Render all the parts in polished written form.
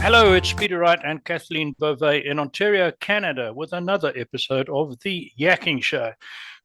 Hello, it's Peter Wright and Kathleen Beauvais in Ontario, Canada, with another episode of the Yakking Show.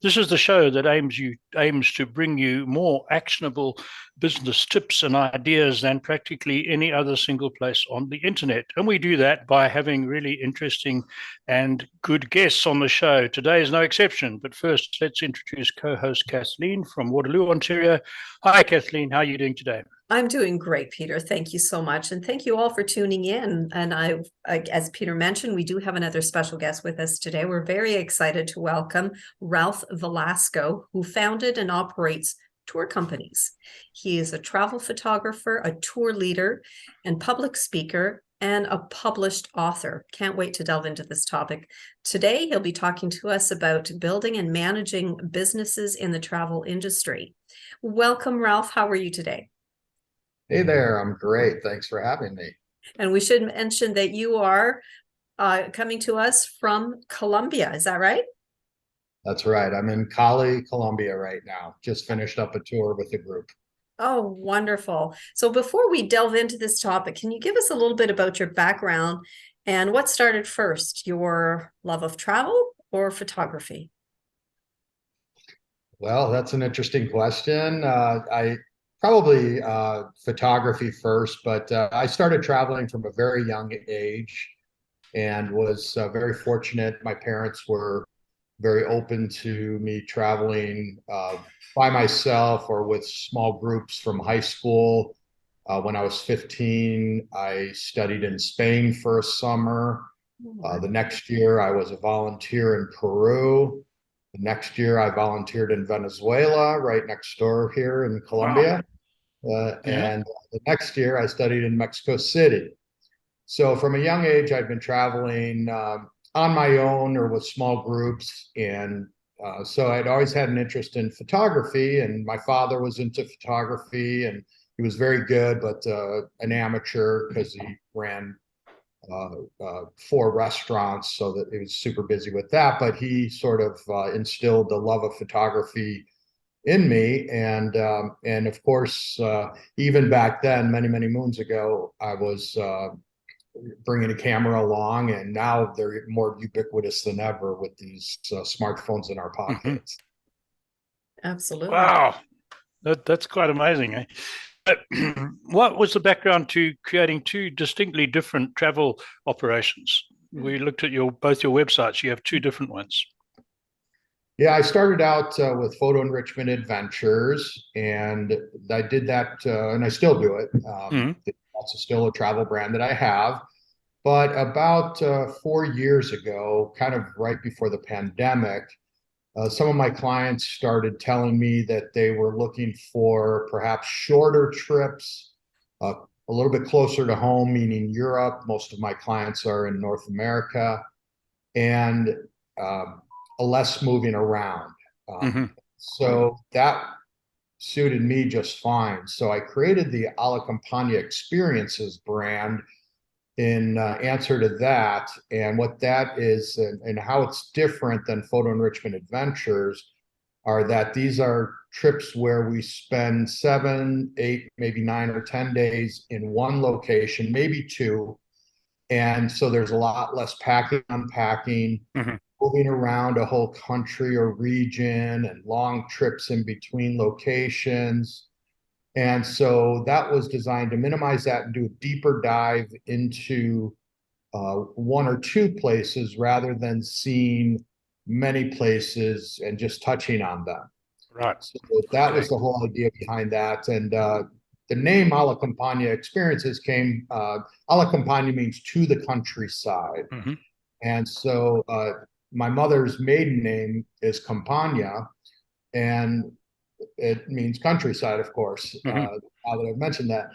This is the show that aims to bring you more actionable business tips and ideas than practically any other single place on the internet. And we do that by having really interesting and good guests on the show. Today is no exception. But first, let's introduce co-host Kathleen from Waterloo, Ontario. Hi, Kathleen. How are you doing today? I'm doing great, Peter. Thank you so much. And thank you all for tuning in. And as Peter mentioned, we do have another special guest with us today. We're very excited to welcome Ralph Velasco, who founded and operates tour companies. He is a travel photographer, a tour leader, and public speaker, and a published author. Can't wait to delve into this topic. Today, he'll be talking to us about building and managing businesses in the travel industry. Welcome, Ralph. How are you today? Hey there, I'm great. Thanks for having me. And we should mention that you are coming to us from Colombia. Is that right? That's right. I'm in Cali, Colombia right now. Just finished up a tour with a group. Oh, wonderful. So before we delve into this topic, can you give us a little bit about your background and what started first, your love of travel or photography? Well, that's an interesting question. I probably photography first, but I started traveling from a very young age and was very fortunate. My parents were very open to me traveling by myself or with small groups from high school. When I was 15, I studied in Spain for a summer. The next year, I was a volunteer in Peru. The next year, I volunteered in Venezuela, right next door here in Colombia. And the next year, I studied in Mexico City. So from a young age, I've been traveling on my own or with small groups. And so I'd always had an interest in photography. And my father was into photography, and he was very good, but an amateur because he ran 4 restaurants, so that he was super busy with that. But he sort of instilled the love of photography in me, and of course, even back then, many moons ago, I was bringing a camera along, and now they're more ubiquitous than ever with these smartphones in our pockets. Absolutely. Wow, that's quite amazing. Eh? What was the background to creating 2 distinctly different travel operations? We looked at both your websites. You have 2 different ones. Yeah, I started out with Photo Enrichment Adventures, and I did that, and I still do it. That's still a travel brand that I have. But about 4 years ago, kind of right before the pandemic, some of my clients started telling me that they were looking for perhaps shorter trips, a little bit closer to home, meaning Europe. Most of my clients are in North America, and less moving around. So that suited me just fine. So I created the Alla Campagna Experiences brand in answer to that. And what that is, and how it's different than Photo Enrichment Adventures, are that these are trips where we spend 7, 8, maybe 9 or 10 days in one location, maybe 2. And so there's a lot less packing, unpacking, moving around a whole country or region, and long trips in between locations. And so that was designed to minimize that and do a deeper dive into 1 or 2 places rather than seeing many places and just touching on them. Right. So that was the whole idea behind that. And the name Alla Campagna Experiences came, Alla Campagna means to the countryside. And so my mother's maiden name is Campagna, and it means countryside, of course, now that I've mentioned that.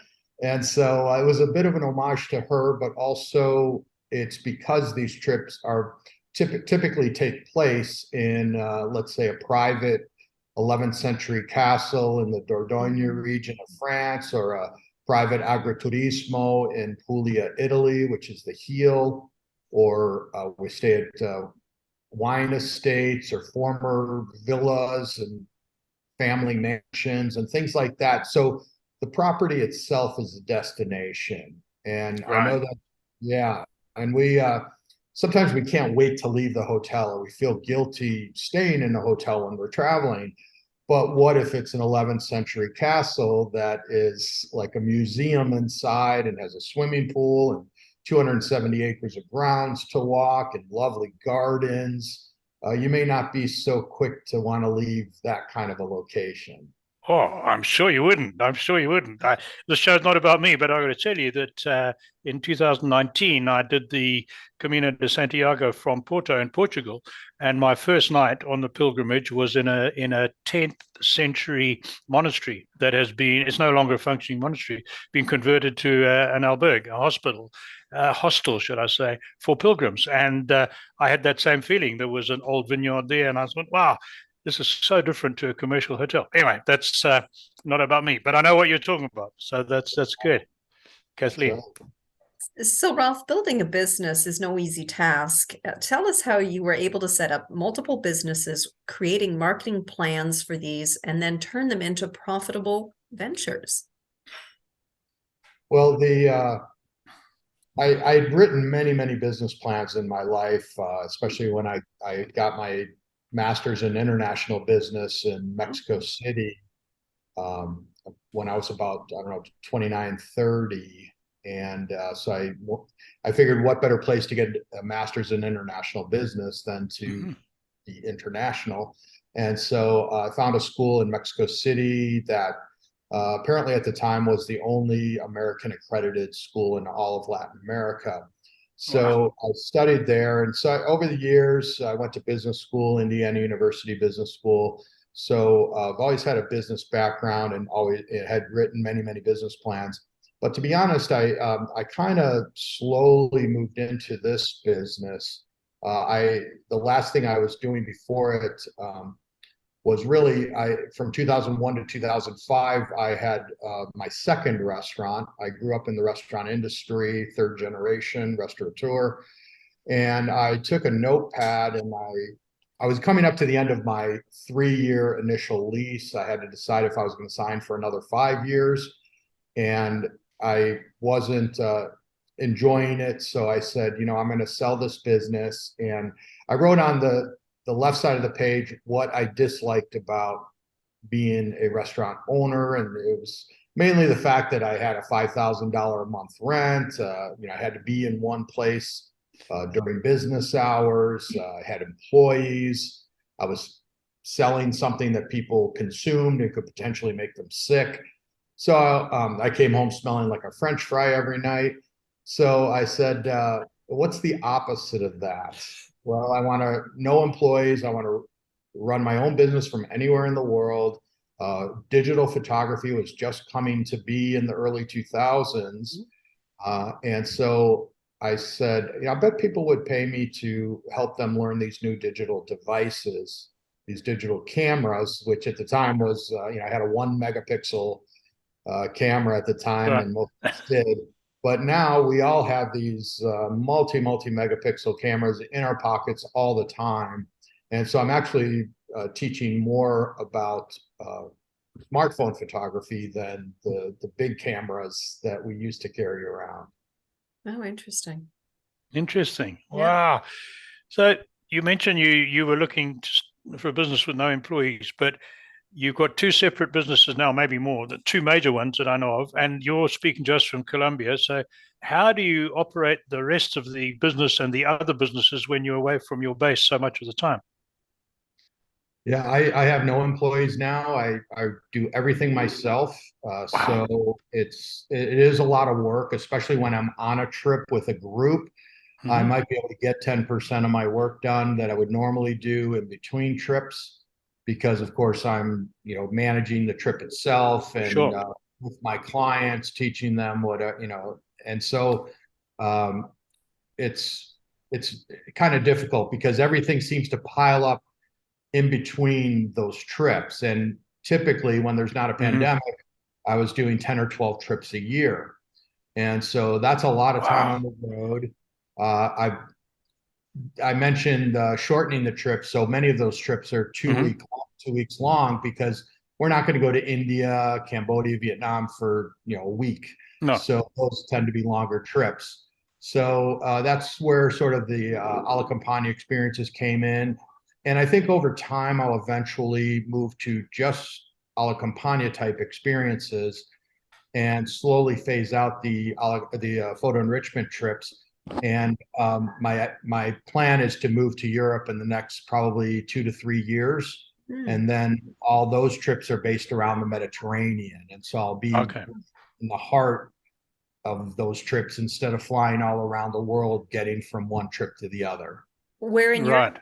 And so it was a bit of an homage to her, but also it's because these trips are typically take place in, let's say, a private 11th century castle in the Dordogne region of France, or a private agriturismo in Puglia, Italy, which is the heel, or we stay at wine estates or former villas and family mansions and things like that. So the property itself is a destination. And I know that Yeah. And we sometimes we can't wait to leave the hotel, or we feel guilty staying in the hotel when we're traveling. But what if it's an 11th century castle that is like a museum inside and has a swimming pool and 270 acres of grounds to walk and lovely gardens? You may not be so quick to want to leave that kind of a location. Oh, I'm sure you wouldn't. I'm sure you wouldn't. The show's not about me, but I got to tell you that in 2019 I did the Camino de Santiago from Porto in Portugal, and my first night on the pilgrimage was in a 10th century monastery that has been, it's no longer a functioning monastery, been converted to an albergue, a hospital, hostel, should I say, for pilgrims. And I had that same feeling. There was an old vineyard there, and I thought, wow, this is so different to a commercial hotel. Anyway, that's not about me, but I know what you're talking about. So that's good, Kathleen. So, Ralph, building a business is no easy task. Tell us how you were able to set up multiple businesses, creating marketing plans for these, and then turn them into profitable ventures. Well, I'd written many business plans in my life, especially when I got my master's in international business in Mexico City, when I was about, I don't know, 29, 30. And so I figured what better place to get a master's in international business than to be international. And so I found a school in Mexico City that apparently at the time was the only American accredited school in all of Latin America. So I studied there. And so over the years, I went to business school, Indiana University Business School. So I've always had a business background and always had written many business plans. But to be honest, I kind of slowly moved into this business. The last thing I was doing before it was really from 2001 to 2005. I had my second restaurant. I grew up in the restaurant industry, third generation restaurateur, and I took a notepad and I was coming up to the end of my 3-year initial lease. I had to decide if I was going to sign for another 5 years, and I wasn't enjoying it. So I said, I'm going to sell this business. And I wrote on the left side of the page what I disliked about being a restaurant owner. And it was mainly the fact that I had a $5,000 a month rent. I had to be in one place during business hours. I had employees. I was selling something that people consumed and could potentially make them sick. So I came home smelling like a French fry every night. So I said, what's the opposite of that? Well, I want no employees. I want to run my own business from anywhere in the world. Digital photography was just coming to be in the early 2000s. And so I said, I bet people would pay me to help them learn these new digital devices, these digital cameras, which at the time was, I had a 1 megapixel camera at the time, and most did. But now we all have these multi megapixel cameras in our pockets all the time. And so I'm actually teaching more about smartphone photography than the big cameras that we used to carry around. Oh, interesting. Interesting. Yeah. Wow. So you mentioned you were looking for a business with no employees, but you've got 2 separate businesses now, maybe more, the 2 major ones that I know of, and you're speaking just from Colombia. So how do you operate the rest of the business and the other businesses when you're away from your base so much of the time? Yeah, I have no employees now. I do everything myself. Wow. So it is a lot of work, especially when I'm on a trip with a group. I might be able to get 10% of my work done that I would normally do in between trips, because of course I'm, managing the trip itself and Sure. with my clients, teaching them what, and so it's kind of difficult because everything seems to pile up in between those trips. And typically when there's not a pandemic, I was doing 10 or 12 trips a year. And so that's a lot of time on the road. I mentioned shortening the trip. So many of those trips are 2 weeks long, because we're not going to go to India, Cambodia, Vietnam for, a week. No. So those tend to be longer trips. So that's where sort of the Alla Campagna experiences came in. And I think over time, I'll eventually move to just Alla Campagna type experiences and slowly phase out the photo enrichment trips. And my plan is to move to Europe in the next probably 2 to 3 years. And then all those trips are based around the Mediterranean. And so I'll be in the heart of those trips instead of flying all around the world, getting from one trip to the other. Where in Europe?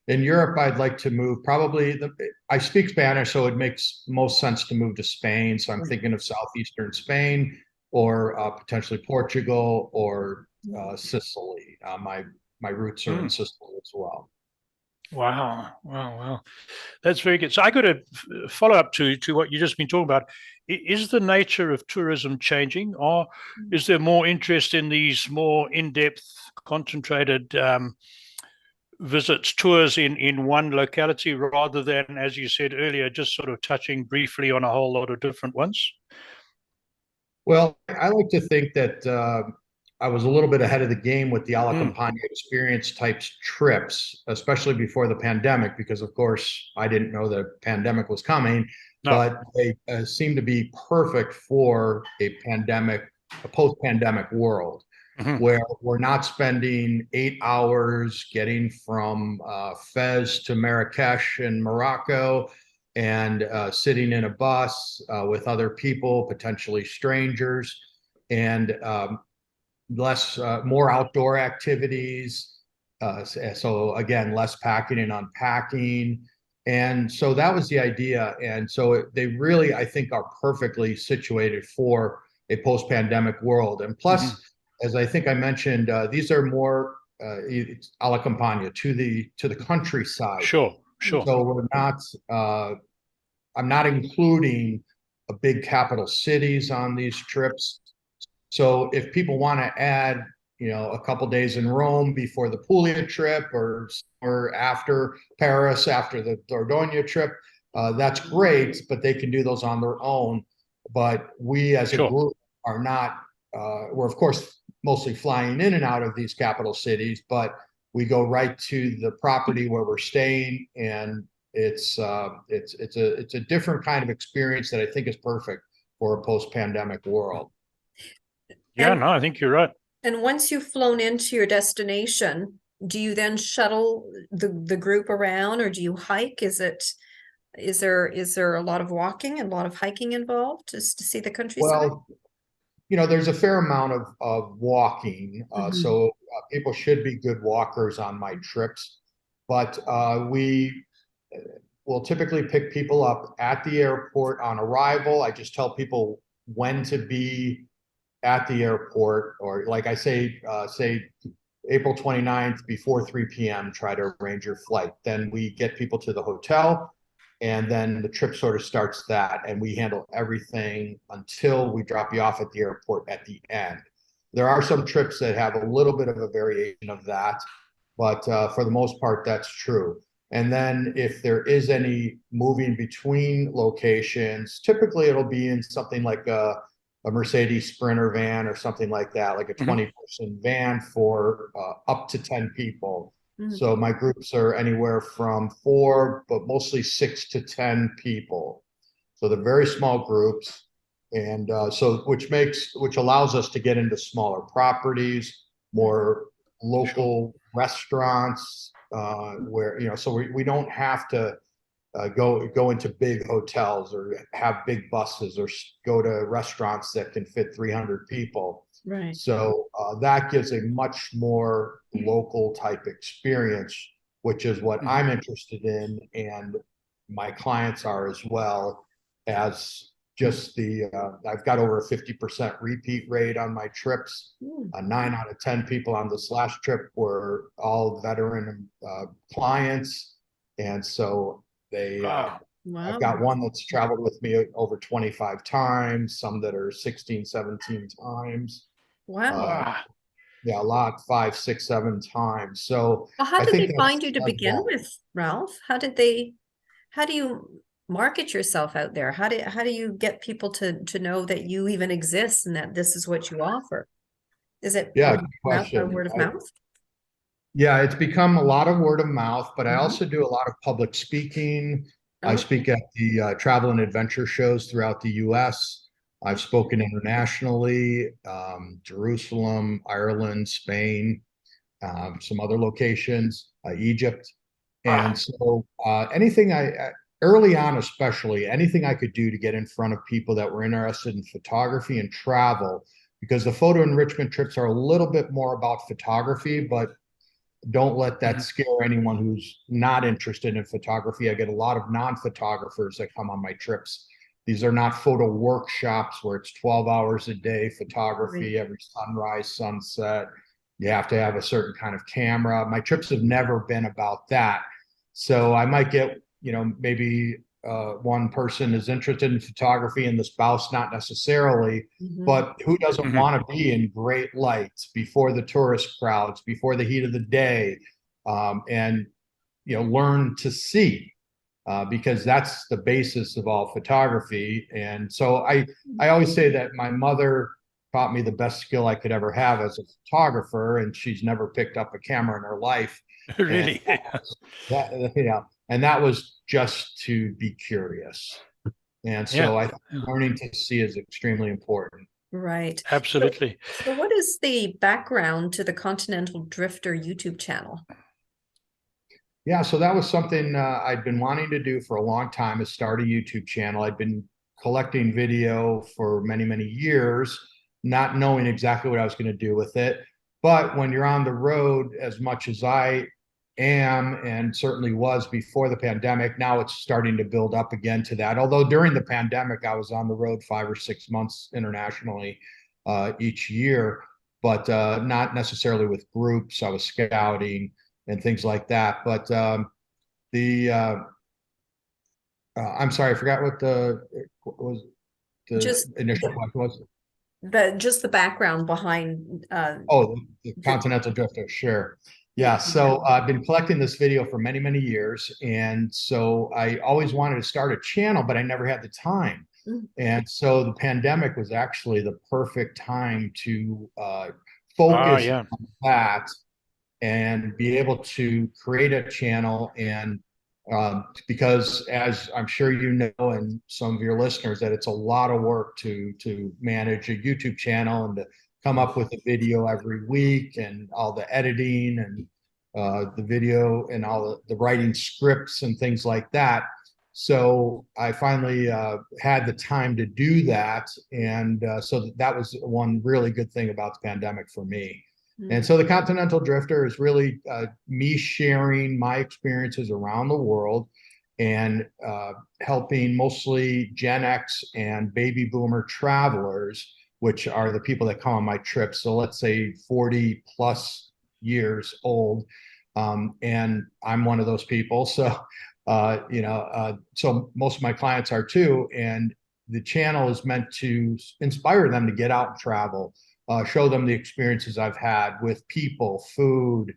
In Europe, I'd like to move I speak Spanish, so it makes most sense to move to Spain. So I'm thinking of southeastern Spain or potentially Portugal or Sicily. My roots are in Sicily as well. Wow. That's very good. So I got a follow up to what you just been talking about. Is the nature of tourism changing, or is there more interest in these more in-depth, concentrated visits, tours in one locality rather than, as you said earlier, just sort of touching briefly on a whole lot of different ones? Well, I like to think that I was a little bit ahead of the game with the Alla Campagna experience types trips, especially before the pandemic, because of course I didn't know the pandemic was coming, but they seem to be perfect for a post-pandemic world. Where we're not spending 8 hours getting from Fez to Marrakesh in Morocco and sitting in a bus with other people, potentially strangers, and more outdoor activities. So again, less packing and unpacking. And so that was the idea. And so they really, I think, are perfectly situated for a post-pandemic world. And plus, as I think I mentioned, these are more Alla Campagna to the countryside. Sure. So we're not. I'm not including big capital cities on these trips. So if people want to add, a couple days in Rome before the Puglia trip, or after Paris after the Dordogne trip, that's great. But they can do those on their own. But we as a group are not. We're of course mostly flying in and out of these capital cities, but we go right to the property where we're staying, and it's a different kind of experience that I think is perfect for a post-pandemic world. Yeah, no, I think you're right. And once you've flown into your destination, do you then shuttle the group around, or do you hike? Is there a lot of walking and a lot of hiking involved just to see the countryside? Well, there's a fair amount of walking, so people should be good walkers on my trips. But we will typically pick people up at the airport on arrival. I just tell people when to be at the airport, or like I say April 29th before 3 p.m., try to arrange your flight. Then we get people to the hotel, and then the trip sort of starts that, and we handle everything until we drop you off at the airport at the end. There are some trips that have a little bit of a variation of that, but for the most part, that's true. And then if there is any moving between locations, typically it'll be in something like a Mercedes Sprinter van or something like that, like a 20-person van for up to 10 people. So my groups are anywhere from 4, but mostly 6 to 10 people. So they're very small groups, and which allows us to get into smaller properties, more local restaurants, where so we don't have to go into big hotels or have big buses or go to restaurants that can fit 300 people. Right. So that gives a much more local type experience, which is what I'm interested in, and my clients are as well. As just I've got over a 50% repeat rate on my trips. 9 out of 10 people on this last trip were all veteran clients, and so I've got one that's traveled with me over 25 times, some that are 16, 17 times. Wow. Yeah, a lot, 5, 6, 7 times. So well, how did they find you to begin with, Ralph? How do you market yourself out there? How do you get people to know that you even exist and that this is what you offer? Is it Yeah, word good of mouth or question. word of mouth? Yeah, it's become a lot of word of mouth, but I Mhm. also do a lot of public speaking. I Oh, speak at the travel and adventure shows throughout the US. I've spoken internationally, Jerusalem, Ireland, Spain, some other locations, Egypt. And Ah, so anything early on, especially anything I could do to get in front of people that were interested in photography and travel, because the photo enrichment trips are a little bit more about photography, but don't let that mhm. scare anyone who's not interested in photography. I get a lot of non-photographers that come on my trips. These are not photo workshops where it's 12 hours a day photography, right. every sunrise, sunset. You have to have a certain kind of camera. My trips have never been about that. So I might get, maybe one person is interested in photography and the spouse not necessarily, Mhm. but who doesn't Mhm. want to be in great lights before the tourist crowds, before the heat of the day, and learn to see, because that's the basis of all photography. And so I always say that my mother taught me the best skill I could ever have as a photographer, and she's never picked up a camera in her life. And Really? that was just to be curious. And Yeah, so I think yeah, learning to see is extremely important. Right. So, absolutely. so what is the background to the Continental Drifter YouTube channel? Yeah, so that was something I'd been wanting to do for a long time, is start a YouTube channel. I'd been collecting video for many, many years, not knowing exactly what I was going to do with it. But when you're on the road as much as I am, and certainly was before the pandemic, now it's starting to build up again to that. Although during the pandemic, I was on the road 5 or 6 months internationally each year, but not necessarily with groups. I was scouting and things like that. But the I'm sorry, I forgot what was the Just initial question was. just the background behind Oh, the Continental Drifter, sure. the Yeah, so I've been collecting this video for many, many years. And so I always wanted to start a channel, but I never had the time. Mm. And so the pandemic was actually the perfect time to Ah, focus yeah. on that and be able to create a channel. And because, as I'm sure you know, and some of your listeners, that it's a lot of work to manage a YouTube channel and to come up with a video every week, and all the editing, and the video, and all the writing scripts and things like that. So I finally had the time to do that. And so that was one really good thing about the pandemic for me. And Mm. so the Continental Drifter is really me sharing my experiences around the world, and helping mostly Gen X and baby boomer travelers, which are the people that come on my trips. So let's say 40 plus years old. And I'm one of those people. So, so most of my clients are too. And the channel is meant to inspire them to get out and travel, show them the experiences I've had with people, food,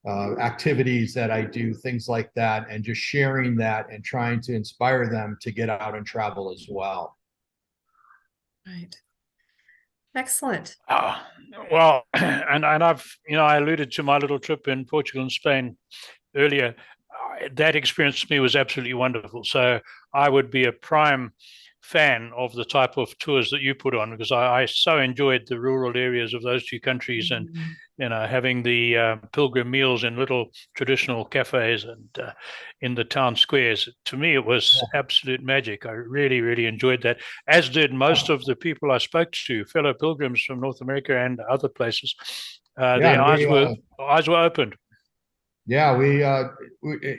activities that I do, things like that, and just sharing that and trying to inspire them to get out and travel as well. Right. Excellent. Ah, well, and I've I alluded to my little trip in Portugal and Spain earlier. That experience to me was absolutely wonderful. So I would be a prime fan of the type of tours that you put on, because I so enjoyed the rural areas of those two countries, and Mhm. having the pilgrim meals in little traditional cafes, and in the town squares. To me, it was absolute magic. I really, really enjoyed that, as did most of the people I spoke to, fellow pilgrims from North America and other places. Yeah, Their and eyes were opened. yeah,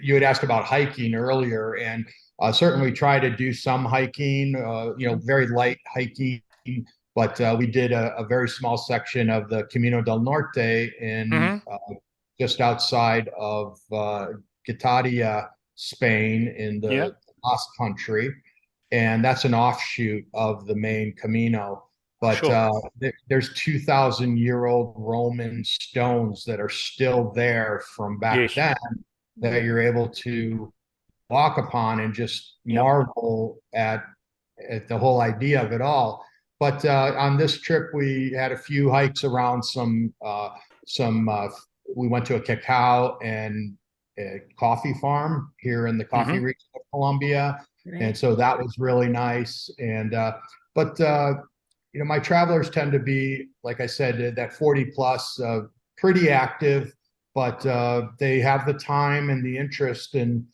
you had asked about hiking earlier, and certainly try to do some hiking, very light hiking, but we did a very small section of the Camino del Norte in Hmm. just outside of Getaria, Spain, in Yeah, the Basque Country, and that's an offshoot of the main Camino. But sure. there's 2,000-year-old Roman stones that are still there from back Yes. then, that you're able to walk upon and just Yep. marvel at the whole idea of it all. But on this trip, we had a few hikes around we went to a cacao and a coffee farm here in the coffee region of Colombia. Right. And so that was really nice. And, but my travelers tend to be, like I said, that 40 plus, pretty active, but they have the time and the interest in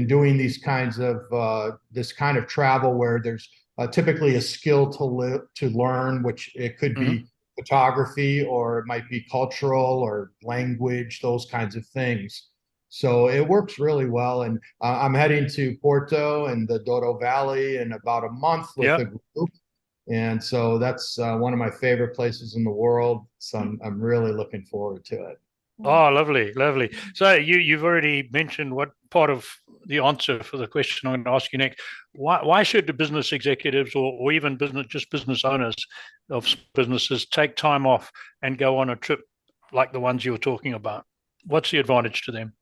doing these kinds of this kind of travel where there's typically a skill to learn, which it could be photography, or it might be cultural or language, those kinds of things. So it works really well. And I'm heading to Porto and the Douro Valley in about a month with a group. And so that's one of my favorite places in the world. So I'm really looking forward to it. Oh, lovely, lovely. So you've already mentioned what part of the answer for the question I'm going to ask you next. Why should the business executives or even business owners of businesses take time off and go on a trip like the ones you were talking about? What's the advantage to them?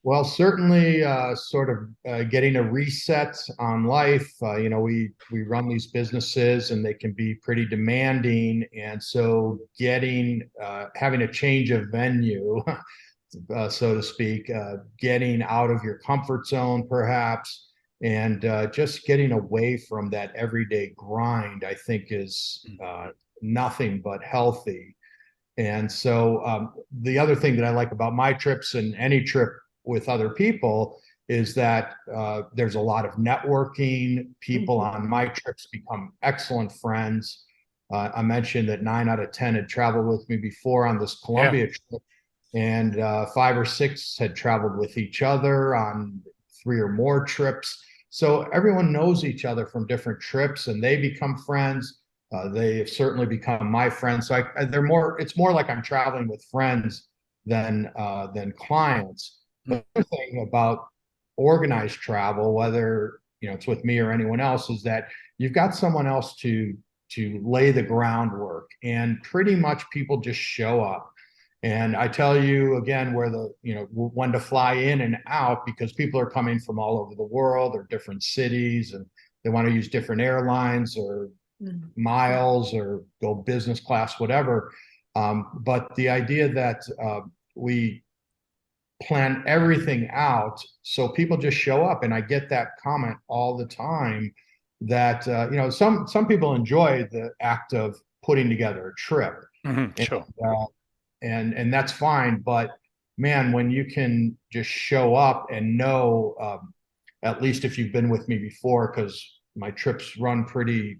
Well, certainly, sort of getting a reset on life. We run these businesses, and they can be pretty demanding, and so having a change of venue, so to speak, getting out of your comfort zone, perhaps, and just getting away from that everyday grind, I think, is nothing but healthy. And so, the other thing that I like about my trips and any trip with other people is that there's a lot of networking. People on my trips become excellent friends. I mentioned that 9 out of 10 had traveled with me before on this Colombia trip, and 5 or 6 had traveled with each other on 3 or more trips. So everyone knows each other from different trips, and they become friends. They have certainly become my friends. So it's more like I'm traveling with friends than clients. The other thing about organized travel, whether it's with me or anyone else, is that you've got someone else to lay the groundwork, and pretty much people just show up. And I tell you again where when to fly in and out, because people are coming from all over the world or different cities, and they want to use different airlines or miles or go business class, whatever. But the idea that we plan everything out so people just show up, and I get that comment all the time that some people enjoy the act of putting together a trip. Sure. And that's fine, but man, when you can just show up and know, at least if you've been with me before, because my trips run pretty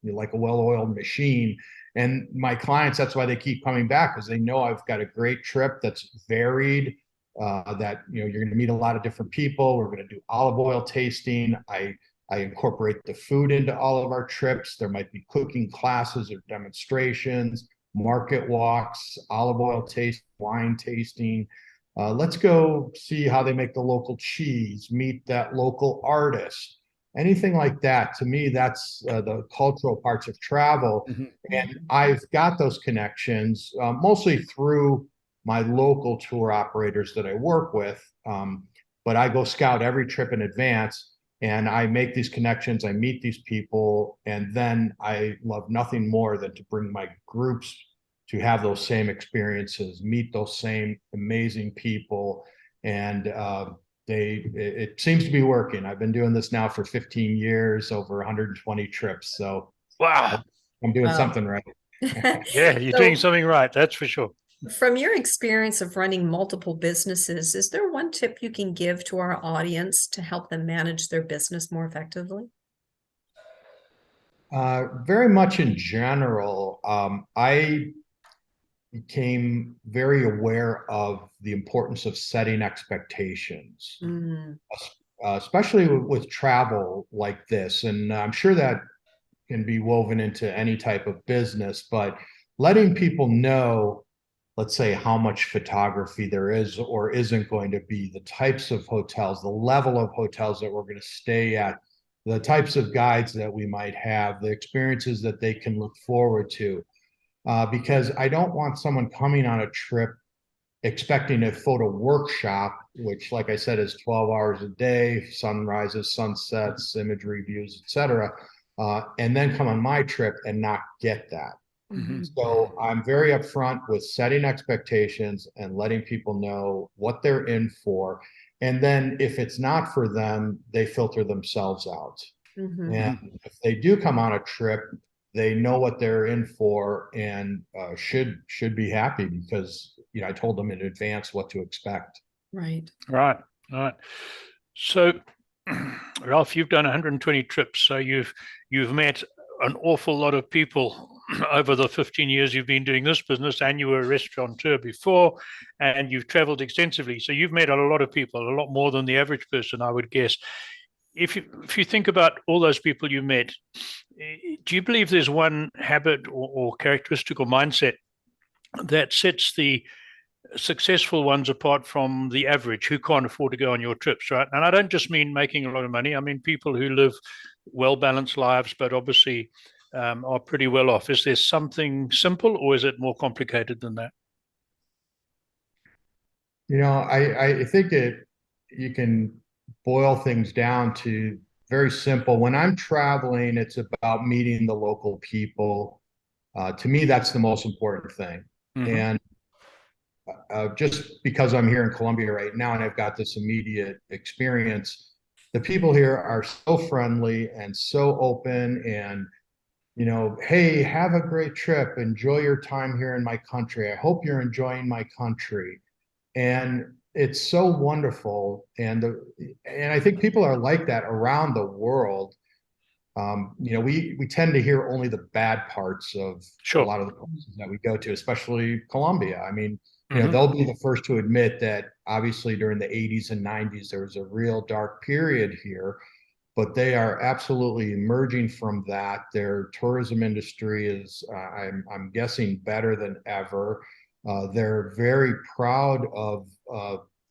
like a well-oiled machine. And my clients, that's why they keep coming back, because they know I've got a great trip that's varied, that you're going to meet a lot of different people. We're going to do olive oil tasting. I incorporate the food into all of our trips. There might be cooking classes or demonstrations, market walks, olive oil taste, wine tasting. Let's go see how they make the local cheese, meet that local artist. Anything like that, to me, that's the cultural parts of travel. And I've got those connections mostly through my local tour operators that I work with. But I go scout every trip in advance, and I make these connections. I meet these people, and then I love nothing more than to bring my groups to have those same experiences, meet those same amazing people, and it seems to be working. I've been doing this now for 15 years, over 120 trips. So wow, I'm doing something right. Yeah, you're doing something right. That's for sure. From your experience of running multiple businesses, is there one tip you can give to our audience to help them manage their business more effectively? Very much in general, I became very aware of the importance of setting expectations, especially with travel like this. And I'm sure that can be woven into any type of business, but letting people know, let's say, how much photography there is or isn't going to be, the types of hotels, the level of hotels that we're going to stay at, the types of guides that we might have, the experiences that they can look forward to. Because I don't want someone coming on a trip expecting a photo workshop, which, like I said, is 12 hours a day, sunrises, sunsets, imagery views, etc. and then come on my trip and not get that. Mhm. So I'm very upfront with setting expectations and letting people know what they're in for. And then if it's not for them, they filter themselves out. Mhm. And if they do come on a trip, they know what they're in for and should be happy because I told them in advance what to expect. Right. Right. Right. So, Ralph, you've done 120 trips, so you've met an awful lot of people over the 15 years you've been doing this business, and you were a restaurateur before, and you've traveled extensively. So you've met a lot of people, a lot more than the average person, I would guess. If you think about all those people you met, do you believe there's one habit or characteristic or mindset that sets the successful ones apart from the average who can't afford to go on your trips, right? And I don't just mean making a lot of money. I mean people who live well-balanced lives, but obviously are pretty well off. Is there something simple, or is it more complicated than that? I think you can boil things down to very simple. When I'm traveling, it's about meeting the local people. To me, that's the most important thing. Mm-hmm. And just because I'm here in Colombia right now and I've got this immediate experience, the people here are so friendly and so open and hey, have a great trip. Enjoy your time here in my country. I hope you're enjoying my country. And it's so wonderful. And I think people are like that around the world. We tend to hear only the bad parts of a Sure. lot of the places that we go to, especially Colombia. I mean, Mm-hmm. they'll be the first to admit that obviously during the 80s and 90s, there was a real dark period here, but they are absolutely emerging from that. Their tourism industry is, I'm guessing, better than ever. They're very proud of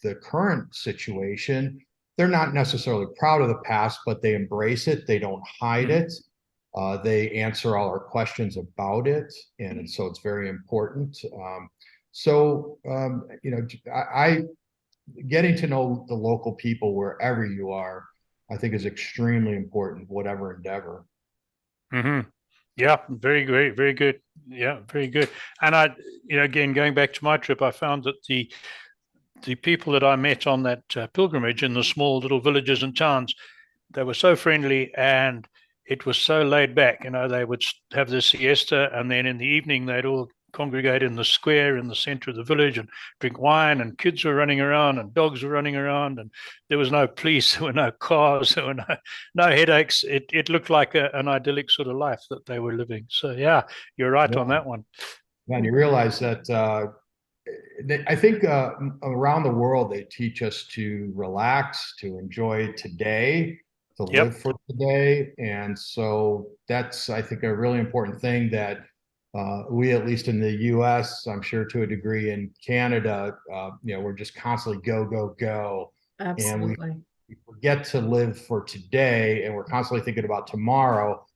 the current situation. They're not necessarily proud of the past, but they embrace it. They don't hide Mm-hmm. it. They answer all our questions about it, and so it's very important. I getting to know the local people wherever you are, I think is extremely important, whatever endeavor. Mm-hmm. Yeah, very great, very good. Yeah, very good. And again, going back to my trip, I found that the people that I met on that pilgrimage in the small little villages and towns, they were so friendly, and it was so laid back. They would have the siesta, and then in the evening they'd all congregate in the square in the center of the village and drink wine, and kids were running around and dogs were running around, and there was no police, there were no cars, there were no headaches. It looked like an idyllic sort of life that they were living. So yeah, you're right Yeah. on that one. And you realize that I think around the world they teach us to relax, to enjoy today, to Yep. live for today, and so that's, I think, a really important thing that we, at least in the U.S., I'm sure to a degree in Canada, we're just constantly go, go, go, and Absolutely. we forget to live for today, and we're constantly thinking about tomorrow.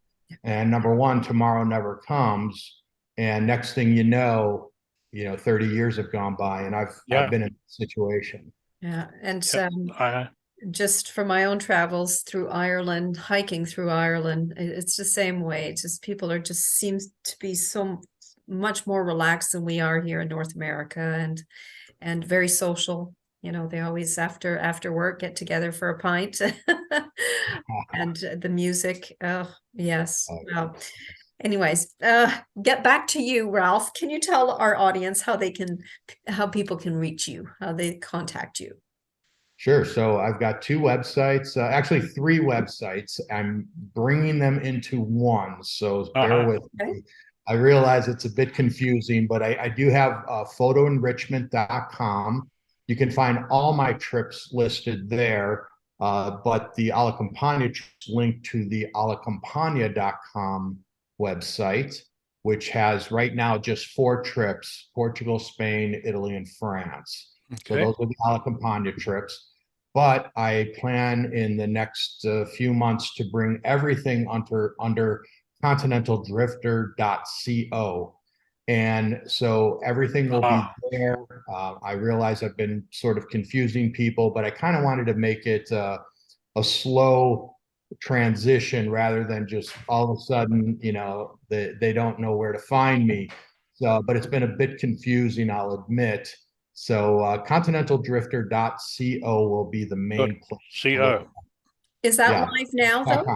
And number one, tomorrow never comes, and next thing you know, 30 years have gone by, and I've Yeah. been in a situation. Yeah. And Yep. just for my own travels through Ireland, hiking through Ireland, it's the same way. It's just people seems to be so much more relaxed than we are here in North America, and very social. They always after work get together for a pint, and the music. Oh, yes. Well, anyways, get back to you, Ralph. Can you tell our audience how people can reach you, how they contact you? Sure. So I've got two websites, actually three websites. I'm bringing them into one, so bear with Okay. me. I realize it's a bit confusing, but I do have photoenrichment.com. You can find all my trips listed there, but the Alla Campagna trips link to the allacampagna.com website, which has right now just 4 trips: Portugal, Spain, Italy, and France. So Okay. those are the Alla Campagna trips. But I plan in the next few months to bring everything under continentaldrifter.co. And so everything will be there. I realize I've been sort of confusing people, but I kind of wanted to make it a slow transition rather than just all of a sudden, they don't know where to find me. So, but it's been a bit confusing, I'll admit. So continentaldrifter.co will be the main place. .co. Is that live now though?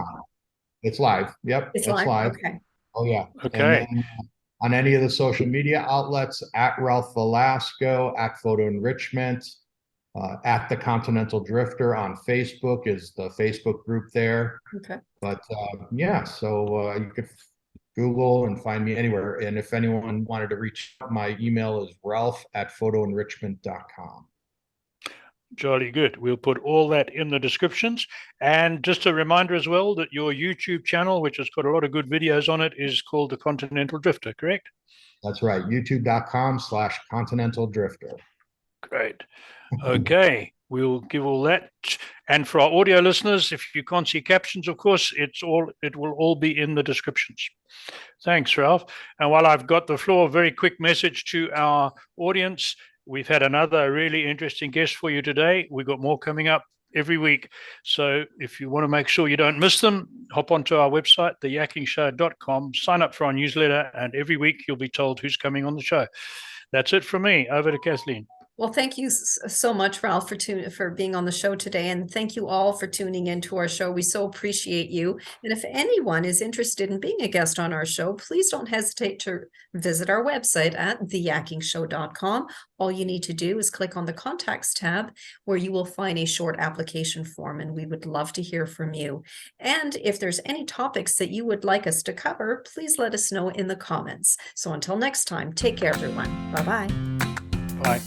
It's live. Yep. It's live. Okay. Oh yeah. Okay. And then on any of the social media outlets, at Ralph Velasco, at Photo Enrichment, at the Continental Drifter on Facebook is the Facebook group there. Okay. But so you could Google and find me anywhere. And if anyone wanted to reach out, my email is ralph@photoenrichment.com. Jolly good. We'll put all that in the descriptions. And just a reminder as well that your YouTube channel, which has got a lot of good videos on it, is called the Continental Drifter, correct? That's right. youtube.com/Continental Drifter. Great. Okay. We'll give all that. And for our audio listeners, if you can't see captions, of course, it will all be in the descriptions. Thanks, Ralph. And while I've got the floor, a very quick message to our audience. We've had another really interesting guest for you today. We've got more coming up every week. So if you want to make sure you don't miss them, hop onto our website, theyakkingshow.com, sign up for our newsletter, and every week you'll be told who's coming on the show. That's it from me. Over to Kathleen. Well, thank you so much, Ralph, for being on the show today. And thank you all for tuning into our show. We so appreciate you. And if anyone is interested in being a guest on our show, please don't hesitate to visit our website at theyakkingshow.com. All you need to do is click on the Contacts tab, where you will find a short application form, and we would love to hear from you. And if there's any topics that you would like us to cover, please let us know in the comments. So until next time, take care, everyone. Bye-bye. Bye.